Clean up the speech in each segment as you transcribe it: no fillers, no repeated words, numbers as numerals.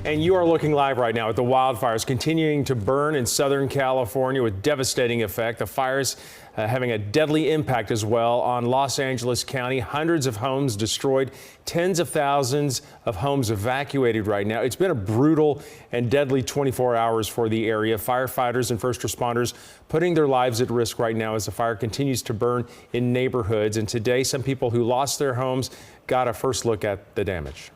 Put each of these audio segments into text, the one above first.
And you are looking live right now at the wildfires continuing to burn in Southern California with devastating effect. The fires having a deadly impact as well on Los Angeles County. Hundreds of homes destroyed, tens of thousands of homes evacuated right now. It's been a brutal and deadly 24 hours for the area. Firefighters and first responders putting their lives at risk right now as the fire continues to burn in neighborhoods. And today, some people who lost their homes got a first look at the damage.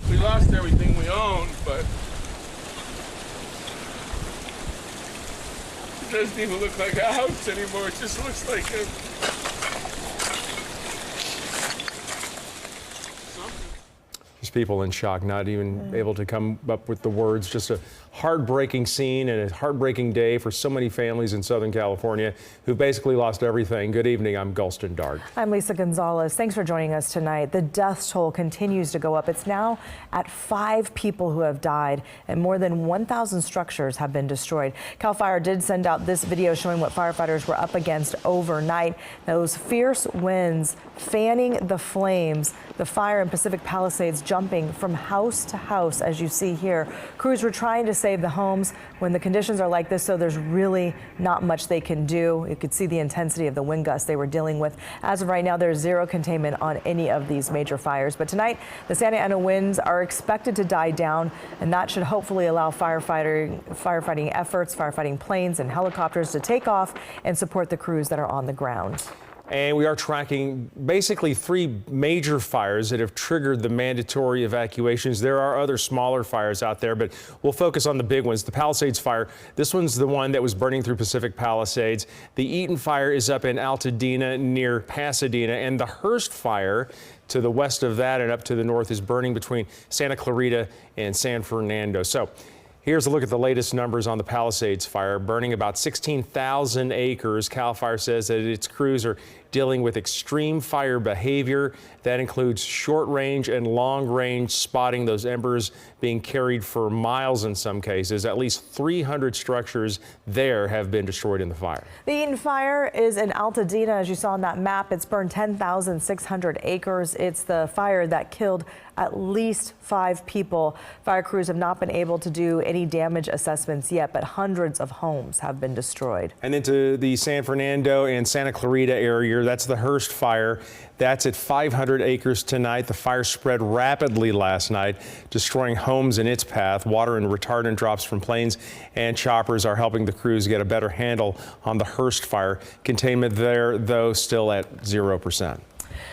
We lost everything we owned, but it doesn't even look like a house anymore. It just looks like a something. Just people in shock, not even able to come up with the words. Just a heartbreaking scene and a heartbreaking day for so many families in Southern California who basically lost everything. Good evening, I'm Gulston Dart. I'm Lisa Gonzalez. Thanks for joining us tonight. The death toll continues to go up. It's now at 5 people who have died and more than 1,000 structures have been destroyed. CAL FIRE did send out this video showing what firefighters were up against overnight. Those fierce winds fanning the flames, the fire in Pacific Palisades jumping from house to house, as you see here. Crews were trying to save the homes when the conditions are like this, so there's really not much they can do. You could see the intensity of the wind gusts they were dealing with. As of right now, there's zero containment on any of these major fires. But tonight, the Santa Ana winds are expected to die down, and that should hopefully allow firefighting efforts, firefighting planes and helicopters to take off and support the crews that are on the ground. And we are tracking basically 3 major fires that have triggered the mandatory evacuations. There are other smaller fires out there, but we'll focus on the big ones. The Palisades fire, this one's the one that was burning through Pacific Palisades. The Eaton fire is up in Altadena near Pasadena, and the Hearst fire to the west of that and up to the north is burning between Santa Clarita and San Fernando. So here's a look at the latest numbers on the Palisades fire, burning about 16,000 acres. CAL FIRE says that its crews are dealing with extreme fire behavior. That includes short-range and long-range spotting, those embers being carried for miles in some cases. At least 300 structures there have been destroyed in the fire. The Eaton fire is in Altadena, as you saw on that map. It's burned 10,600 acres. It's the fire that killed at least 5 people. Fire crews have not been able to do any damage assessments yet, but hundreds of homes have been destroyed. And into the San Fernando and Santa Clarita area, that's the Hearst fire. That's at 500 acres tonight. The fire spread rapidly last night, destroying homes in its path. Water and retardant drops from planes and choppers are helping the crews get a better handle on the Hearst fire. Containment there, though, still at 0%.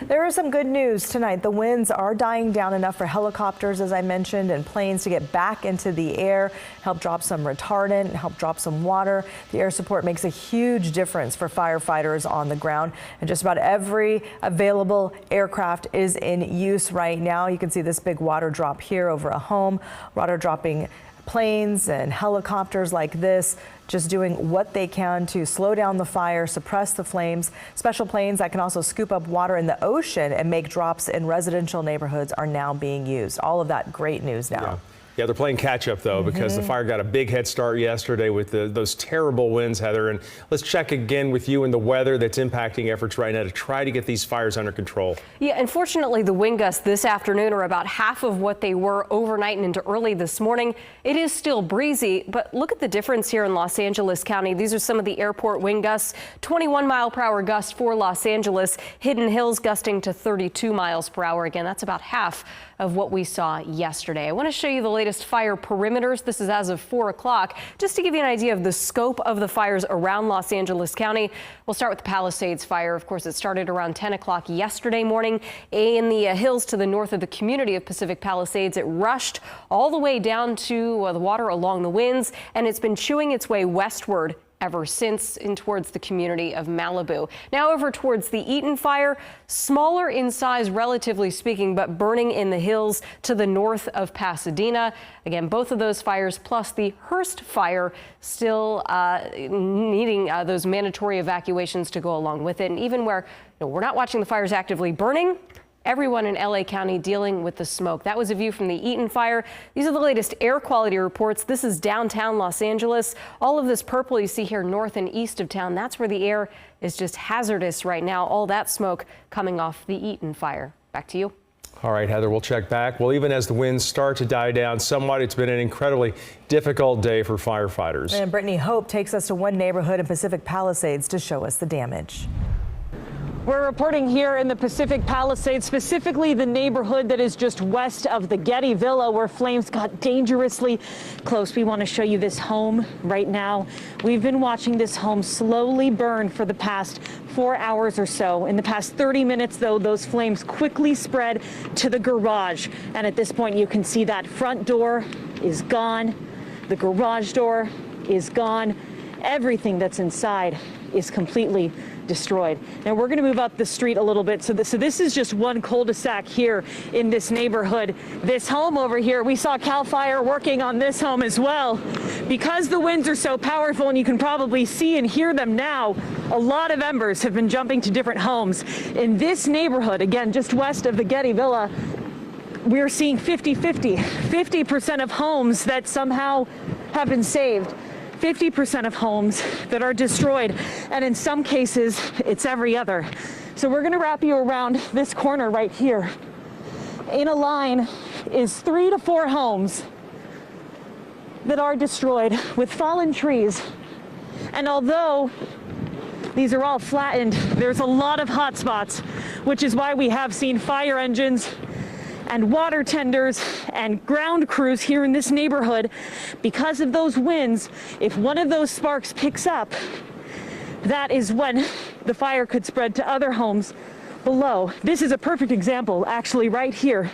There is some good news tonight. The winds are dying down enough for helicopters, as I mentioned, and planes to get back into the air, help drop some retardant, help drop some water. The air support makes a huge difference for firefighters on the ground, and just about every available aircraft is in use right now. You can see this big water drop here over a home, water dropping planes and helicopters like this, just doing what they can to slow down the fire, suppress the flames. Special planes that can also scoop up water in the ocean and make drops in residential neighborhoods are now being used. All of that great news now. Yeah, they're playing catch up, though, because the fire got a big head start yesterday with those terrible winds, Heather. And let's check again with you and the weather that's impacting efforts right now to try to get these fires under control. Yeah, unfortunately, the wind gusts this afternoon are about half of what they were overnight and into early this morning. It is still breezy, but look at the difference here in Los Angeles County. These are some of the airport wind gusts. 21-mile-per-hour gust for Los Angeles. Hidden Hills gusting to 32 miles per hour. Again, that's about half of what we saw yesterday. I want to show you the latest fire perimeters. This is as of 4 o'clock, just to give you an idea of the scope of the fires around Los Angeles County. We'll start with the Palisades fire. Of course, it started around 10 o'clock yesterday morning in the hills to the north of the community of Pacific Palisades. It rushed all the way down to the water along the winds, and it's been chewing its way westward ever since in towards the community of Malibu. Now over towards the Eaton fire, smaller in size relatively speaking, but burning in the hills to the north of Pasadena. Again, both of those fires plus the Hearst fire still needing those mandatory evacuations to go along with it. And even where we're not watching the fires actively burning, everyone in LA County dealing with the smoke. That was a view from the Eaton fire. These are the latest air quality reports. This is downtown Los Angeles. All of this purple you see here north and east of town, that's where the air is just hazardous right now. All that smoke coming off the Eaton fire. Back to you. All right, Heather, we'll check back. Well, even as the winds start to die down somewhat, it's been an incredibly difficult day for firefighters. And Brittany Hope takes us to one neighborhood in Pacific Palisades to show us the damage. We're reporting here in the Pacific Palisades, specifically the neighborhood that is just west of the Getty Villa, where flames got dangerously close. We want to show you this home right now. We've been watching this home slowly burn for the past 4 hours or so. In the past 30 minutes, though, those flames quickly spread to the garage. And at this point, you can see that front door is gone. The garage door is gone. Everything that's inside is completely destroyed. Now we're going to move up the street a little bit. So this is just one cul-de-sac here in this neighborhood. This home over here, we saw CAL FIRE working on this home as well. Because the winds are so powerful, and you can probably see and hear them now, a lot of embers have been jumping to different homes. In this neighborhood, again, just west of the Getty Villa, we're seeing 50-50. 50% of homes that somehow have been saved. 50% of homes that are destroyed, and in some cases it's every other. So we're going to wrap you around this corner right here. In a line is 3 to 4 homes that are destroyed with fallen trees. And although these are all flattened, there's a lot of hot spots, which is why we have seen fire engines and water tenders and ground crews here in this neighborhood. Because of those winds, if one of those sparks picks up, that is when the fire could spread to other homes below. This is a perfect example, actually, right here.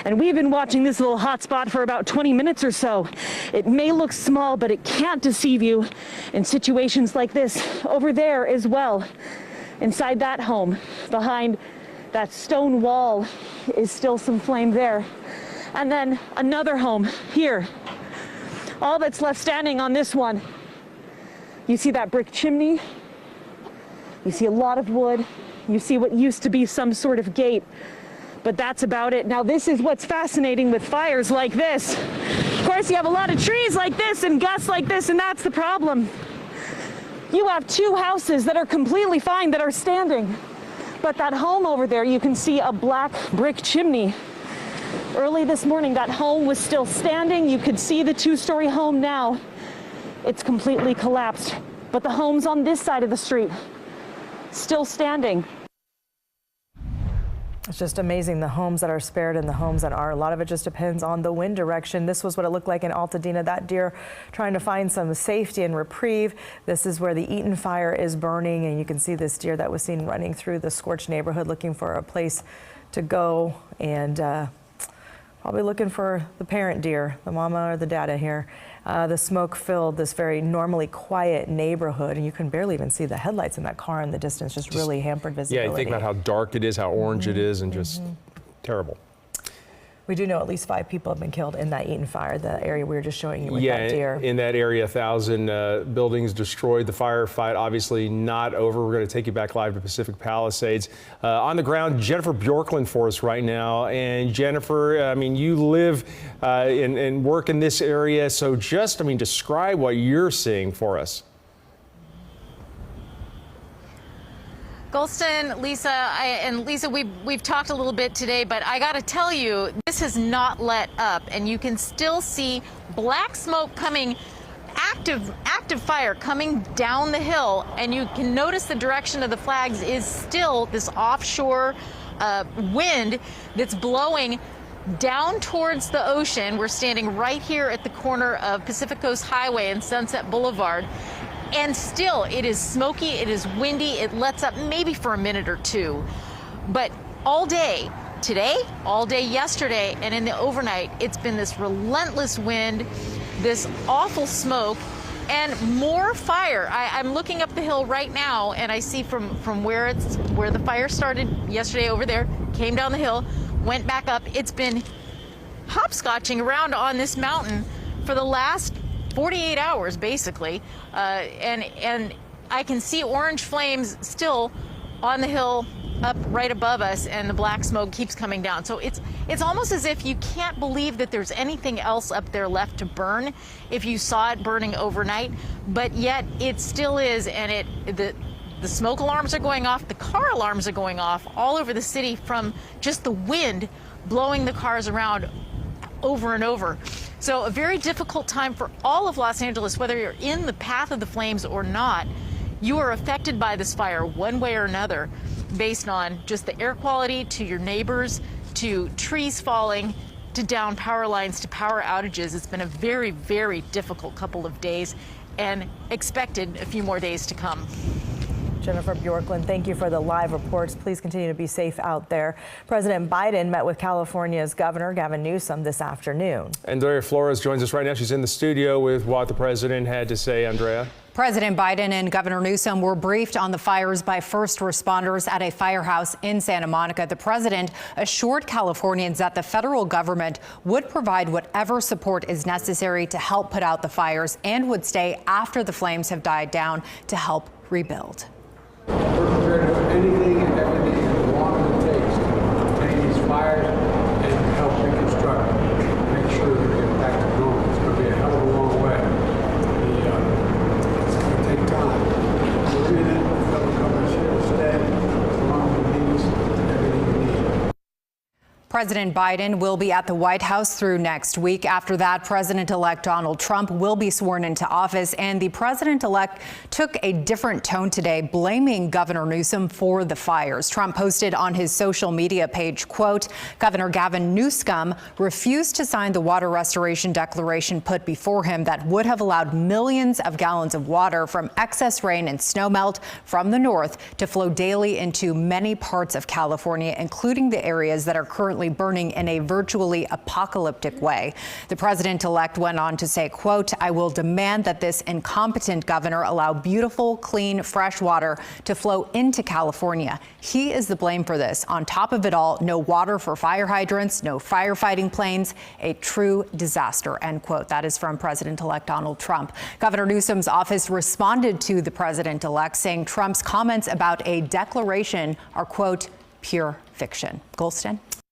And we've been watching this little hot spot for about 20 minutes or so. It may look small, but it can't deceive you in situations like this. Over there as well, inside that home, behind that stone wall, is still some flame there. And then another home here. All that's left standing on this one, you see that brick chimney, you see a lot of wood, you see what used to be some sort of gate, but that's about it. Now this is what's fascinating with fires like this. Of course, you have a lot of trees like this and gusts like this, and that's the problem. You have 2 houses that are completely fine, that are standing. But that home over there, you can see a black brick chimney. Early this morning, that home was still standing. You could see the 2-story home now. It's completely collapsed. But the homes on this side of the street, still standing. It's just amazing, the homes that are spared and the homes that are. A lot of it just depends on the wind direction. This was what it looked like in Altadena. That deer trying to find some safety and reprieve. This is where the Eaton fire is burning, and you can see this deer that was seen running through the scorched neighborhood looking for a place to go, and probably looking for the parent deer, the mama or the dada here. The smoke filled this very normally quiet neighborhood, and you can barely even see the headlights in that car in the distance, just really hampered visibility. Yeah, you think about how dark it is, how orange it is, and just terrible. We do know at least 5 people have been killed in that Eaton fire, the area we were just showing you with that deer. In that area, 1,000 buildings destroyed. The firefight obviously not over. We're going to take you back live to Pacific Palisades. On the ground, Jennifer Bjorklund for us right now. And Jennifer, I mean, you live and work in this area, so just, I mean, describe what you're seeing for us. Golston, Lisa, we've talked a little bit today, but I got to tell you, this has not let up, and you can still see black smoke coming, active fire coming down the hill, and you can notice the direction of the flags is still this offshore wind that's blowing down towards the ocean. We're standing right here at the corner of Pacific Coast Highway and Sunset Boulevard. And still, it is smoky, it is windy, it lets up maybe for a minute or two. But all day today, all day yesterday, and in the overnight, it's been this relentless wind, this awful smoke, and more fire. I'm looking up the hill right now, and I see from where the fire started yesterday over there, came down the hill, went back up. It's been hopscotching around on this mountain for the last 48 hours, basically, and I can see orange flames still on the hill up right above us, and the black smoke keeps coming down. So it's almost as if you can't believe that there's anything else up there left to burn if you saw it burning overnight, but yet it still is, and the smoke alarms are going off, the car alarms are going off all over the city from just the wind blowing the cars around over and over. So a very difficult time for all of Los Angeles, whether you're in the path of the flames or not. You are affected by this fire one way or another based on just the air quality, to your neighbors, to trees falling, to down power lines, to power outages. It's been a very, very difficult couple of days and expected a few more days to come. Jennifer Bjorklund, thank you for the live reports. Please continue to be safe out there. President Biden met with California's Governor Gavin Newsom this afternoon. Andrea Flores joins us right now. She's in the studio with what the president had to say. Andrea. President Biden and Governor Newsom were briefed on the fires by first responders at a firehouse in Santa Monica. The president assured Californians that the federal government would provide whatever support is necessary to help put out the fires and would stay after the flames have died down to help rebuild. We're prepared to do anything and everything as long as it takes to contain these fires and help reconstruct, make sure that we get back to normal. It's going to be a hell of a long way. It's going to take time. We're in it. The federal government's here to stay as long as it needs everything we need. President Biden will be at the White House through next week. After that, President-elect Donald Trump will be sworn into office, and the president-elect took a different tone today, blaming Governor Newsom for the fires. Trump posted on his social media page, quote, Governor Gavin Newsom refused to sign the water restoration declaration put before him that would have allowed millions of gallons of water from excess rain and snowmelt from the north to flow daily into many parts of California, including the areas that are currently burning in a virtually apocalyptic way. The president-elect went on to say, quote, I will demand that this incompetent governor allow beautiful, clean, fresh water to flow into California. He is the blame for this. On top of it all, no water for fire hydrants, no firefighting planes, a true disaster, end quote. That is from President-elect Donald Trump. Governor Newsom's office responded to the president-elect, saying Trump's comments about a declaration are, quote, pure fiction. Golston.